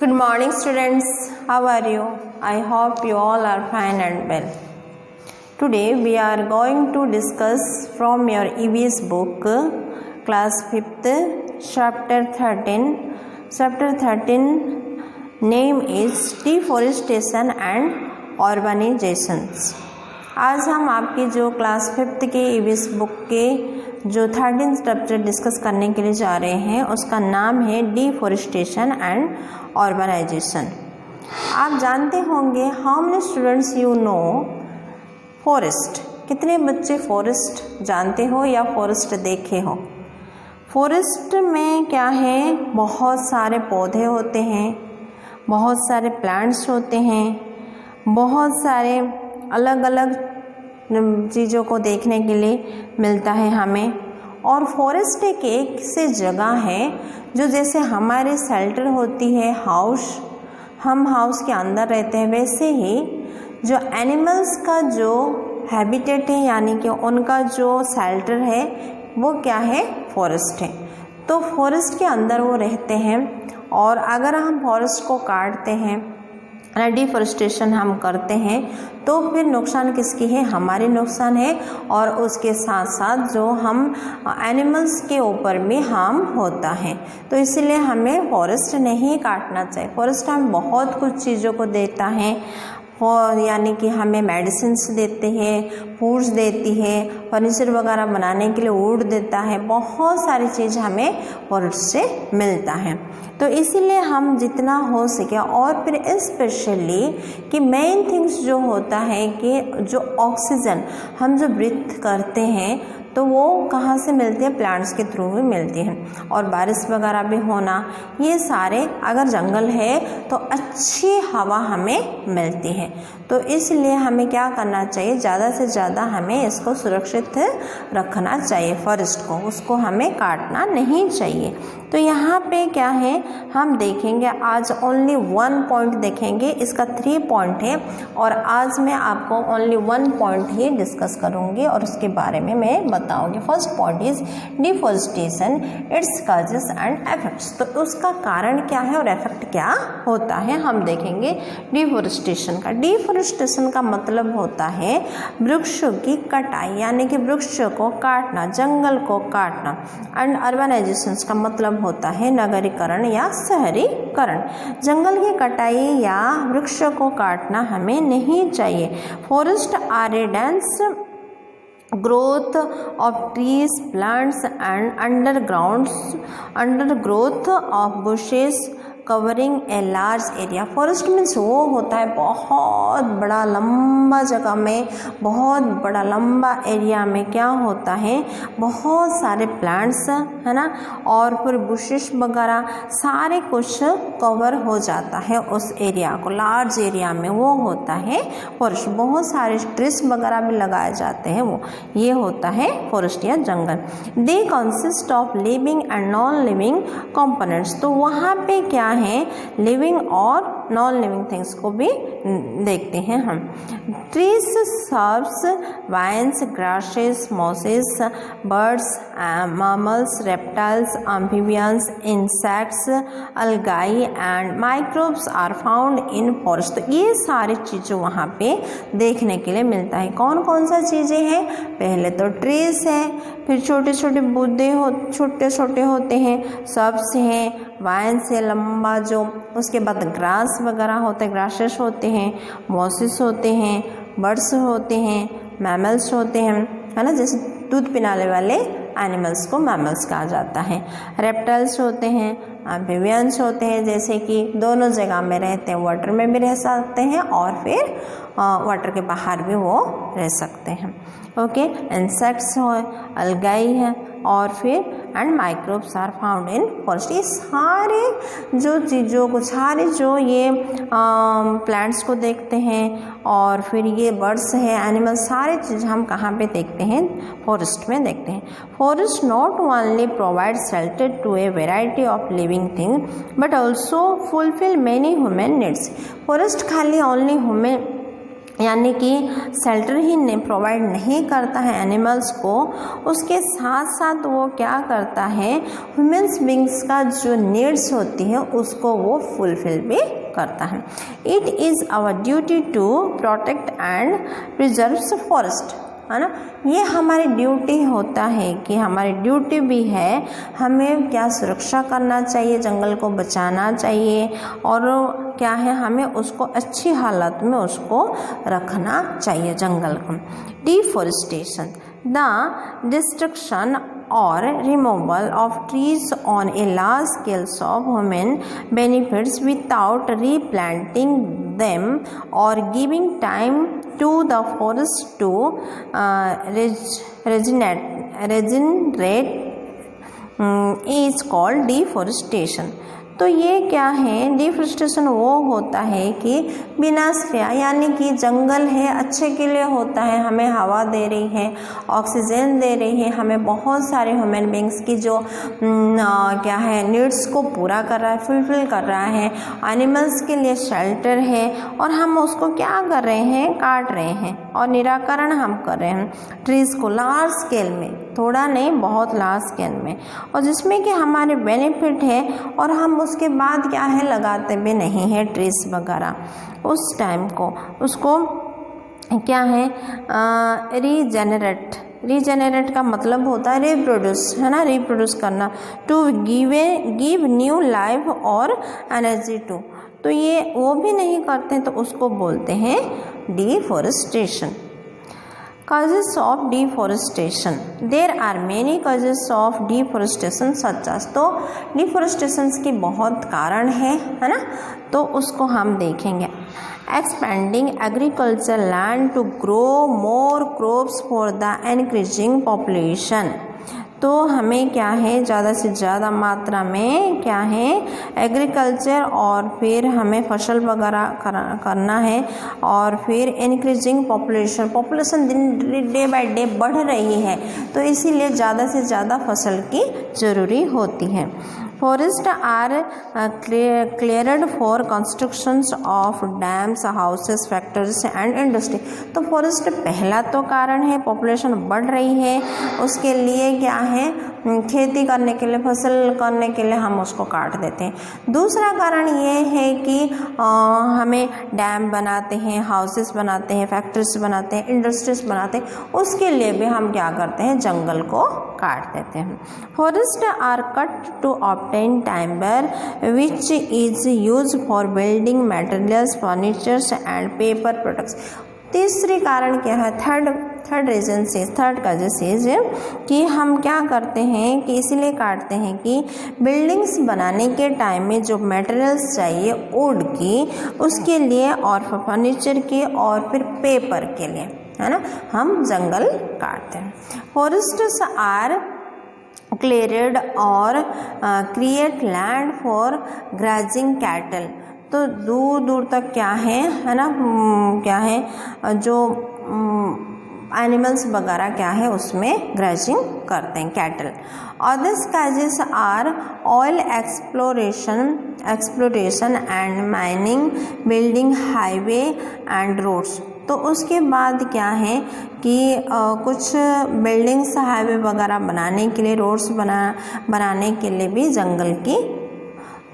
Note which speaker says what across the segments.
Speaker 1: Good morning students, how are you? I hope you all are fine and well. Today we are going to discuss from your EVS book, class 5th, chapter 13. Chapter 13 name is Deforestation and Urbanizations. आज हम आपकी जो class 5th के EVS book के जो 13 chapter discuss करने के लिए जा रहे हैं उसका नाम है डिफॉरेस्टेशन एंड अर्बनाइजेशन। आप जानते होंगे how many students you know forest, कितने बच्चे फॉरेस्ट जानते हो या फॉरेस्ट देखे हो। फॉरेस्ट में क्या है, बहुत सारे पौधे होते हैं, बहुत सारे प्लांट्स होते हैं, बहुत सारे अलग अलग चीज़ों को देखने के लिए मिलता है हमें। और फॉरेस्ट एक ऐसी जगह है जो जैसे हमारे शेल्टर होती है हाउस, हम हाउस के अंदर रहते हैं, वैसे ही जो एनिमल्स का जो हैबिटेट है यानी कि उनका जो शेल्टर है वो क्या है, फॉरेस्ट है। तो फॉरेस्ट के अंदर वो रहते हैं और अगर हम फॉरेस्ट को काटते हैं, डिफॉरेस्टेशन हम करते हैं तो फिर नुकसान किसकी है, हमारी नुकसान है और उसके साथ साथ जो हम एनिमल्स के ऊपर भी हार्म होता है। तो इसलिए हमें फॉरेस्ट नहीं काटना चाहिए। फॉरेस्ट हमें बहुत कुछ चीज़ों को देता है, यानी कि हमें मेडिसिन्स देते हैं, फूड्स देती है, फर्नीचर वगैरह बनाने के लिए वुड देता है, बहुत सारी चीज़ हमें फॉरेस्ट से मिलता है। तो इसीलिए हम जितना हो सके, और फिर स्पेशली कि मेन थिंग्स जो होता है कि जो ऑक्सीजन हम जो ब्रीथ करते हैं तो वो कहाँ से मिलती है, प्लांट्स के थ्रू भी मिलती है। और बारिश वगैरह भी होना, ये सारे अगर जंगल है तो अच्छी हवा हमें मिलती है। तो इसलिए हमें क्या करना चाहिए, ज़्यादा से ज़्यादा हमें इसको सुरक्षित रखना चाहिए, फॉरेस्ट को, उसको हमें काटना नहीं चाहिए। तो यहाँ पे क्या है, हम देखेंगे आज ओनली 1 पॉइंट देखेंगे, इसका 3 पॉइंट है और आज मैं आपको ओनली 1 पॉइंट ही डिस्कस करूँगी और उसके बारे में मैं बताऊंगी। First point is deforestation, it's causes and effects. तो उसका कारण क्या है और इफेक्ट क्या होता है, हम देखेंगे डिफॉरेस्टेशन का। डिफॉरेस्टेशन का मतलब होता है वृक्षों की कटाई, यानी कि वृक्षों को काटना, जंगल को काटना। एंड अर्बनाइजेशन का मतलब होता है नगरीकरण या शहरीकरण। जंगल की कटाई या वृक्षों को काटना हमें नहीं चाहिए। Forest are a dense growth of trees, plants and undergrowth of bushes covering a large area. Forest means वो होता है बहुत बड़ा लंबा जगह में, बहुत बड़ा लंबा एरिया में क्या होता है, बहुत सारे प्लांट्स है ना, और फिर बुशेस वगैरह सारे कुछ कवर हो जाता है उस एरिया को, लार्ज एरिया में वो होता है फॉरेस्ट। बहुत सारे ट्रीज वगैरह भी लगाए जाते हैं, वो ये होता है फॉरेस्ट या जंगल। They consist of living and non living components. तो वहाँ पे क्या है, लिविंग और नॉन लिविंग थिंग्स को भी देखते हैं हम। Trees serves vines, grasses, mosses, birds, mammals, reptiles, amphibians, insects, algae and microbes are found in forest. तो ये सारी चीज़ें वहाँ पे देखने के लिए मिलता है। कौन कौन सा चीज़ें हैं, पहले तो ट्रीज हैं, फिर छोटे छोटे पौधे छोटे छोटे होते हैं, सब्स हैं, वाइन्स है लंबा जो, उसके बाद ग्रास वगैरह होते हैं, ग्रासेस होते हैं, मॉसेस होते हैं, बर्ड्स होते हैं, मैमल्स होते हैं, है ना, जैसे दूध पिलाने वाले एनिमल्स को मैमल्स कहा जाता है। रेप्टाइल्स होते हैं, एम्फीबियंस होते हैं, जैसे कि दोनों जगह में रहते हैं, वाटर में भी रह सकते हैं और फिर वाटर के बाहर भी वो रह सकते हैं। ओके, इंसेक्ट्स हो, अलगाई है और फिर and microbes are found in forest. ये सारे जो चीज़ों को, सारे जो ये प्लांट्स को देखते हैं और फिर ये बर्ड्स है, एनिमल, सारे चीज़ हम कहाँ पे देखते हैं, फॉरेस्ट में देखते हैं। Forest not only provide shelter to a variety of living thing but also fulfil many human needs. Forest खाली ओनली ह्यूमन यानी कि शेल्टर ही प्रोवाइड नहीं करता है एनिमल्स को, उसके साथ साथ वो क्या करता है, ह्यूमन्स बींग्स का जो नीड्स होती है उसको वो फुलफिल भी करता है। It is our duty to protect and preserve forest, है ना। ये हमारी ड्यूटी होता है कि हमारी ड्यूटी भी है, हमें क्या सुरक्षा करना चाहिए, जंगल को बचाना चाहिए और क्या है, हमें उसको अच्छी हालत में उसको रखना चाहिए जंगल को। Deforestation, the destruction or removal of trees on a large scale of human benefits without replanting them or giving time to the forest to regenerate is called deforestation। तो ये क्या है, डिफॉरेस्टेशन वो होता है कि विनाश क्रिया, यानी कि जंगल है अच्छे के लिए होता है, हमें हवा दे रही है, ऑक्सीजन दे रही है, हमें बहुत सारे ह्यूमन बींग्स की जो क्या है नीड्स को पूरा कर रहा है, फुलफिल कर रहा है, एनिमल्स के लिए शेल्टर है, और हम उसको क्या कर रहे हैं, काट रहे हैं और निराकरण हम कर रहे हैं ट्रीज़ को लार्ज स्केल में, थोड़ा नहीं बहुत लार्ज स्केल में, और जिसमें कि हमारे बेनिफिट है, और हम उसके बाद क्या है लगाते भी नहीं है ट्रीज वगैरह। उस टाइम को उसको क्या है रीजेनरेट का मतलब होता है रिप्रोड्यूस, है ना, रिप्रोड्यूस करना, टू गिव न्यू लाइफ और एनर्जी टू। तो ये वो भी नहीं करते तो उसको बोलते हैं deforestation. Causes of deforestation, there are many causes of deforestation such as, तो डिफॉरेस्टेशन की बहुत कारण है ना, तो उसको हम देखेंगे। Expanding agriculture land to grow more crops for the increasing population, तो हमें क्या है ज़्यादा से ज़्यादा मात्रा में क्या है एग्रीकल्चर, और फिर हमें फसल वगैरह करना है, और फिर increasing population day by day बढ़ रही है, तो इसीलिए ज़्यादा से ज़्यादा फसल की ज़रूरी होती है। Forest are cleared for constructions of dams, houses, factories and industry, तो फॉरेस्ट पहला तो कारण है, पॉपुलेशन बढ़ रही है, उसके लिए क्या है खेती करने के लिए, फसल करने के लिए हम उसको काट देते हैं। दूसरा कारण ये है कि हमें डैम बनाते हैं, हाउसेस बनाते हैं, फैक्ट्रीज बनाते हैं, इंडस्ट्रीज बनाते हैं, उसके लिए भी हम क्या करते हैं जंगल को काट देते हैं। Forest are cut to obtain timber which is use for building materials, furnitures and paper products. तीसरी कारण क्या है, थर्ड रीजन से, थर्ड काज से कि हम क्या करते हैं कि इसीलिए काटते हैं कि बिल्डिंग्स बनाने के टाइम में जो मटेरियल्स चाहिए वुड की, उसके लिए, और फर्नीचर के, और फिर पेपर के लिए, है ना, हम जंगल काटते हैं। फॉरेस्ट्स आर क्लियर्ड और क्रिएट लैंड फॉर ग्राजिंग कैटल, तो दूर दूर तक क्या है ना, क्या है जो एनिमल्स वगैरह क्या है उसमें ग्राजिंग करते हैं cattle. Others causes are oil exploration and mining, building highway and roads, तो उसके बाद क्या है कि कुछ बिल्डिंग्स, हाईवे वगैरह बनाने के लिए, रोड्स बनाने के लिए भी जंगल की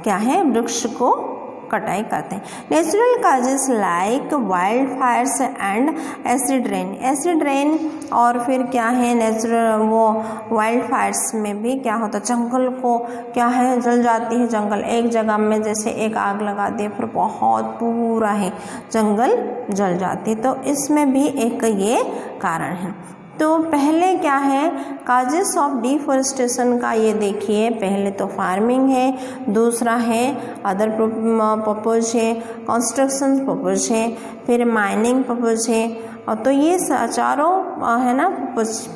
Speaker 1: क्या है वृक्ष को कटाई करते हैं। Natural causes like wild Fyers and acid rain, और फिर क्या है नेचुरल वो वाइल्ड फायर्स में भी क्या होता है जंगल को क्या है जल जाती है, जंगल एक जगह में जैसे एक आग लगा दिए फिर बहुत पूरा ही जंगल जल जाती है, तो इसमें भी एक ये कारण है। तो पहले क्या है काजेस ऑफ डिफॉरेस्टेशन का ये देखिए, पहले तो फार्मिंग है, दूसरा है अदर पर्पज है, कंस्ट्रक्शन पर्पज है, फिर माइनिंग पर्पज है, और तो ये चारों है ना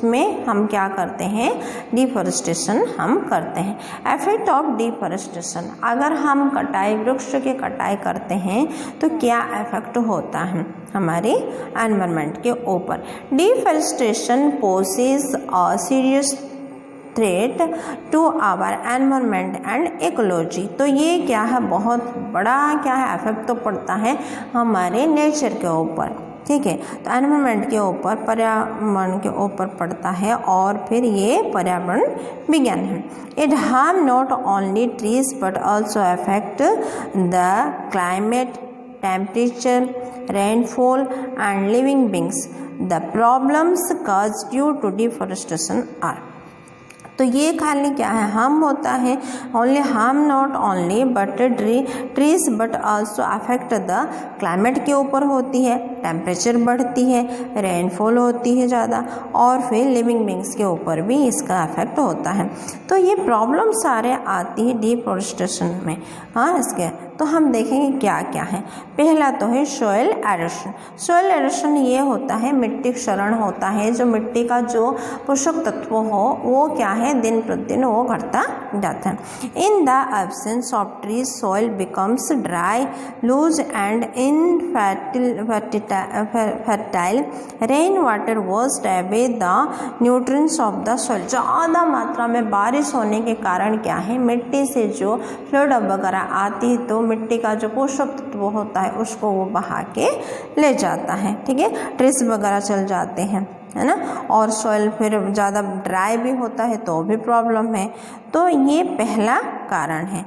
Speaker 1: में हम क्या करते हैं डिफॉरेस्टेशन हम करते हैं। इफेक्ट ऑफ डिफॉरेस्टेशन, अगर हम कटाई वृक्ष के कटाई करते हैं तो क्या इफेक्ट होता है हमारे एनवायरनमेंट के ऊपर। Deforestation poses a serious threat to our environment and ecology, तो ये क्या है बहुत बड़ा क्या है इफेक्ट तो पड़ता है हमारे नेचर के ऊपर, ठीक है। तो एनवायरनमेंट के ऊपर, पर्यावरण के ऊपर पड़ता है और फिर ये पर्यावरण विज्ञान है। It harm not only trees but also affect the climate, temperature, rainfall and living beings. The problems caused due to deforestation are, तो ये खाली क्या है, हार्म होता है, only harm not only but trees but also affect the climate के ऊपर होती है, टेम्परेचर बढ़ती है, रेनफॉल होती है ज़्यादा, और फिर लिविंग बींग्स के ऊपर भी इसका अफेक्ट होता है। तो ये प्रॉब्लम सारे आती है डिफॉरेस्टेशन में। हाँ, इसके तो हम देखेंगे क्या क्या है। पहला तो है सॉइल एरोशन। सॉइल एरोशन ये होता है मिट्टी क्षरण होता है, जो मिट्टी का जो पोषक तत्व हो वो क्या है दिन प्रतिदिन वो घटता जाता है। In the absence of trees soil becomes dry, loose and infertile. Rain water washed away the nutrients of the soil. ज़्यादा मात्रा में बारिश होने के कारण क्या है, मिट्टी से जो फ्लूइड वगैरह आती है तो मिट्टी का जो पोषक तत्व होता है उसको वो बहा के ले जाता है। ठीक है, ट्रीज वगैरह चल जाते हैं, है ना, और सॉइल फिर ज़्यादा ड्राई भी होता है तो भी प्रॉब्लम है। तो ये पहला कारण है।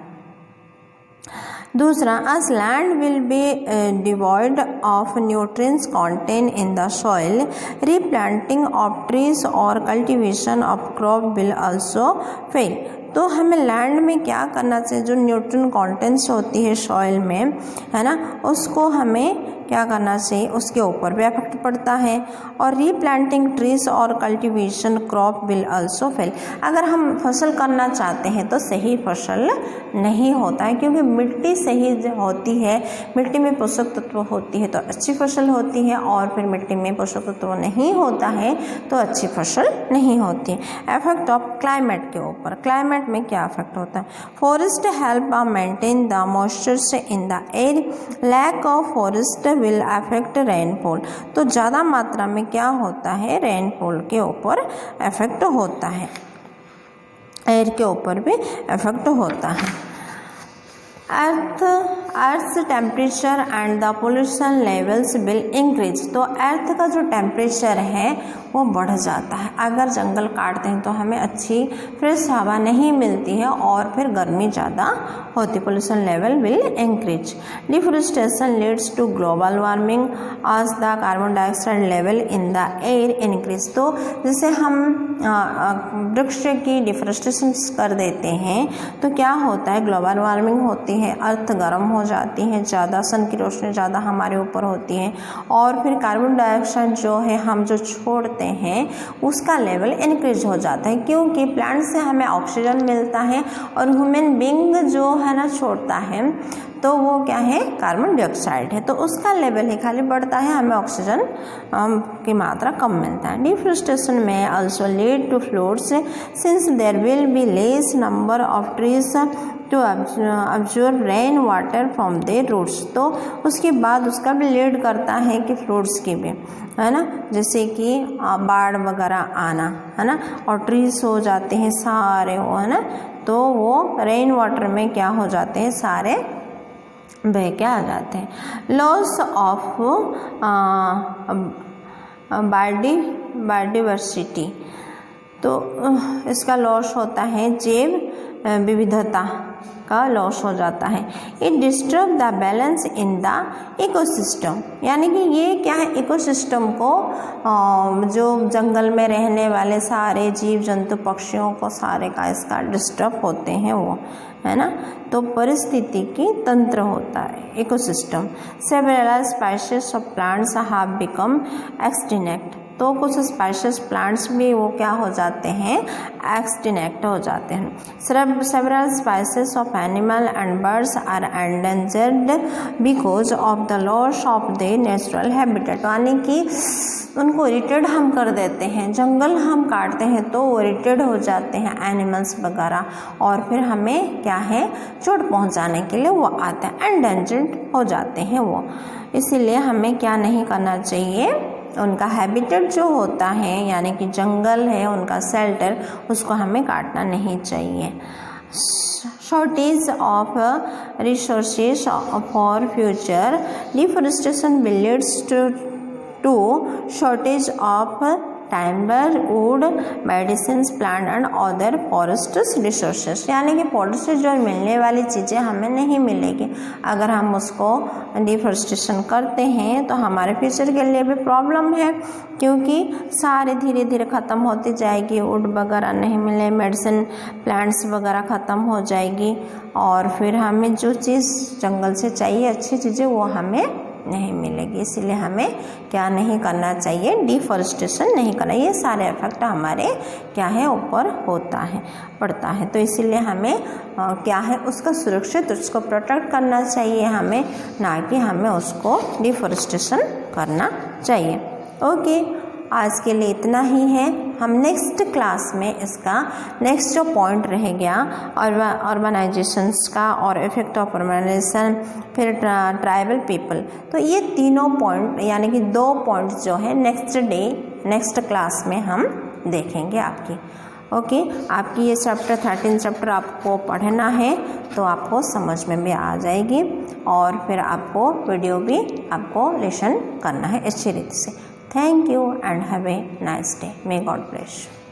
Speaker 1: दूसरा, as land will be devoid of nutrients contained in the soil, replanting of trees or cultivation of crop will also fail. तो हमें लैंड में क्या करना चाहिए, जो न्यूट्रिएंट कंटेंट्स होती है सॉइल में, है ना, उसको हमें क्या करना चाहिए, उसके ऊपर भी इफेक्ट पड़ता है। और रीप्लांटिंग ट्रीज और cultivation crop will also fail. अगर हम फसल करना चाहते हैं तो सही फसल नहीं होता है, क्योंकि मिट्टी सही होती है, मिट्टी में पोषक तत्व होती है तो अच्छी फसल होती है, और फिर मिट्टी में पोषक तत्व नहीं होता है तो अच्छी फसल नहीं होती है। इफेक्ट ऑफ क्लाइमेट के ऊपर, क्लाइमेट में क्या इफेक्ट होता है। Forest help maintain the moisture in the air, lack of forest will affect rainfall. तो ज़्यादा मात्रा में क्या होता है, रेनफॉल के ऊपर इफेक्ट होता है, एयर के ऊपर भी इफेक्ट होता है। Earth temperature and the pollution levels will increase. तो अर्थ का जो टेम्परेचर है वो बढ़ जाता है। अगर जंगल काटते हैं तो हमें अच्छी फ्रेश हवा नहीं मिलती है और फिर गर्मी ज़्यादा होती, pollution level will increase. Deforestation leads to global warming as the carbon dioxide level in the air increase. तो जैसे हम वृक्ष की डिफॉरेस्टेशन कर देते हैं तो क्या होता है, ग्लोबल वार्मिंग होती है, अर्थ गर्म हो जाती है, ज़्यादा सन की रोशनी ज़्यादा हमारे ऊपर होती है, और फिर कार्बन डाइऑक्साइड जो है हम जो छोड़ते हैं उसका लेवल इंक्रीज हो जाता है, क्योंकि प्लांट से हमें ऑक्सीजन मिलता है और ह्यूमन बीइंग जो है ना छोड़ता है तो वो क्या है, कार्बन डाइऑक्साइड है, तो उसका लेवल ही खाली बढ़ता है, हमें ऑक्सीजन की मात्रा कम मिलता है। Deforestation may also lead to floods since there will be less number of trees to absorb rain water from their roots. तो उसके बाद उसका भी लीड करता है कि फ्लड्स की भी, है ना, जैसे कि बाढ़ वगैरह आना, है ना, और ट्रीज हो जाते हैं सारे वो, है ना, तो वो रेन वाटर में क्या हो जाते हैं, सारे बह के आ जाते हैं। लॉस ऑफ बायोडाइवर्सिटी, तो इसका लॉस होता है, जैव विविधता का लॉस हो जाता है। It disturb the balance in the ecosystem, यानी कि ये क्या है, इकोसिस्टम को जो जंगल में रहने वाले सारे जीव जंतु पक्षियों को सारे का इसका डिस्टर्ब होते हैं वो, है ना, तो परिस्थिति की तंत्र होता है ecosystem. Several species of plants have become extinct. तो कुछ स्पाइसेस प्लांट्स भी वो क्या हो जाते हैं, एक्सटिंक्ट हो जाते हैं। Several species of animal and birds are endangered because of the loss of their natural habitat, यानी कि उनको इरिटेड हम कर देते हैं, जंगल हम काटते हैं तो वो इरिटेड हो जाते हैं एनिमल्स वगैरह, और फिर हमें क्या है, चोट पहुंचाने के लिए वो आते हैं, एंडेंजर्ड हो जाते हैं वो। इसीलिए हमें क्या नहीं करना चाहिए, उनका हैबिटेट जो होता है यानी कि जंगल है उनका शेल्टर, उसको हमें काटना नहीं चाहिए। Shortage of resources for future, deforestation will leads to shortage of timber, wood, medicines, plant and other forest resources। यानी कि फॉरेस्ट से जो मिलने वाली चीज़ें हमें नहीं मिलेगी। अगर हम उसको डिफॉरेस्टेशन करते हैं तो हमारे फ्यूचर के लिए भी प्रॉब्लम है, क्योंकि सारे धीरे धीरे ख़त्म होती जाएगी। वुड वगैरह नहीं मिले, मेडिसिन प्लांट्स वगैरह ख़त्म हो जाएगी, और फिर हमें जो चीज़ जंगल से चाहिए अच्छी चीज़ें वो हमें नहीं मिलेगी। इसलिए हमें क्या नहीं करना चाहिए, डिफॉरेस्टेशन नहीं करना। ये सारे इफेक्ट हमारे क्या है ऊपर होता है, पड़ता है। तो इसीलिए हमें क्या है उसका सुरक्षित, उसको प्रोटेक्ट करना चाहिए हमें, ना कि हमें उसको डिफॉरेस्टेशन करना चाहिए। ओके, आज के लिए इतना ही है। हम नेक्स्ट क्लास में इसका नेक्स्ट जो पॉइंट रह गया अर्बनाइजेशंस का और इफेक्ट ऑफ अर्बनाइजेशन, फिर ट्राइबल पीपल, तो ये तीनों पॉइंट यानी कि 2 पॉइंट जो है नेक्स्ट क्लास में हम देखेंगे आपकी। ओके, आपकी ये चैप्टर 13 चैप्टर आपको पढ़ना है तो आपको समझ में भी आ जाएगी, और फिर आपको वीडियो भी आपको लेसन करना है अच्छी रीति से। Thank you and have a nice day. May God bless you.